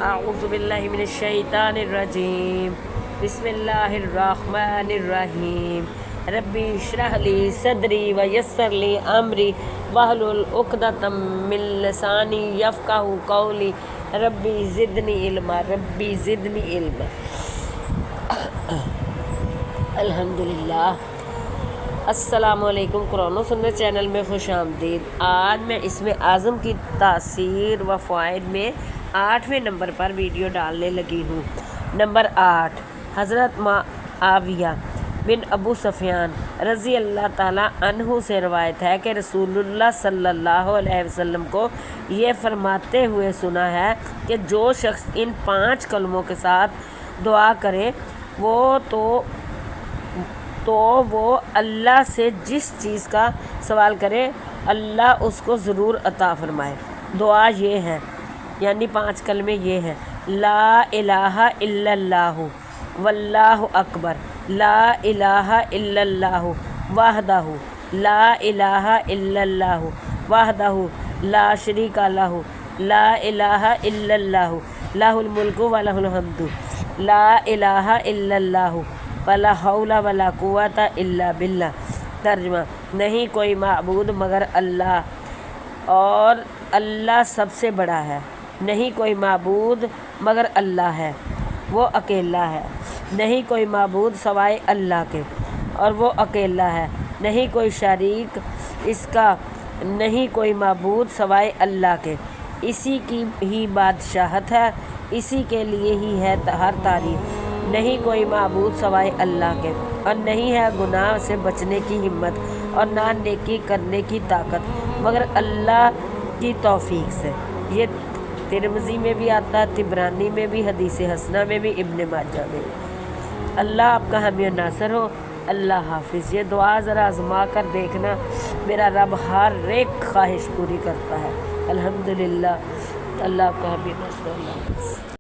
اعوذ باللہ من الشیطان الرجیم بسم اللہ الرحمن الرحیم ربی اشرح لی صدری ویسر لی امری واحلل عقدۃ من لسانی یفقہوا قولی ربی زدنی علما الحمدللہ۔ السلام علیکم، قرآن و سنت چینل میں خوش آمدید۔ آج میں اسم اعظم کی تاثیر و فوائد میں 8ویں نمبر پر ویڈیو ڈالنے لگی ہوں۔ نمبر 8، حضرت معاویہ بن ابو سفیان رضی اللہ تعالیٰ عنہ سے روایت ہے کہ رسول اللہ صلی اللہ علیہ وسلم کو یہ فرماتے ہوئے سنا ہے کہ جو شخص ان 5 کلموں کے ساتھ دعا کرے وہ اللہ سے جس چیز کا سوال کرے اللہ اس کو ضرور عطا فرمائے۔ دعا یہ ہے، یعنی 5 کلمے یہ ہیں: لا الہ الا اللہ واللہ اکبر، لا الہ الا اللہ وحدہ، لا الہ الا اللہ وحدہ لا شریک لہ، لا الہ الا اللہ لہ الملک ولہ الحمد، لا الہ الا اللہ ولا حول ولا قوت الا باللہ۔ ترجمہ: نہیں کوئی معبود مگر اللہ اور اللہ سب سے بڑا ہے۔ نہیں کوئی معبود مگر اللہ ہے، وہ اکیلا ہے۔ نہیں کوئی معبود سوائے اللہ کے اور وہ اکیلا ہے، نہیں کوئی شریک اس کا۔ نہیں کوئی معبود سوائے اللہ کے، اسی کی ہی بادشاہت ہے، اسی کے لیے ہی ہے ہر تعریف۔ نہیں کوئی معبود سوائے اللہ کے، اور نہیں ہے گناہ سے بچنے کی ہمت اور نہ نیکی کرنے کی طاقت مگر اللہ کی توفیق سے۔ یہ ترمذی میں بھی آتا ہے، طبرانی میں بھی، حدیث حسنہ میں بھی، ابن ماجہ میں بھی۔ اللہ آپ کا حامی و ناصر ہو۔ اللہ حافظ۔ یہ دعا ذرا آزما کر دیکھنا، میرا رب ہر ایک خواہش پوری کرتا ہے۔ الحمدللہ۔ اللہ آپ کا حامی و ناصر ہو۔ اللہ حافظ۔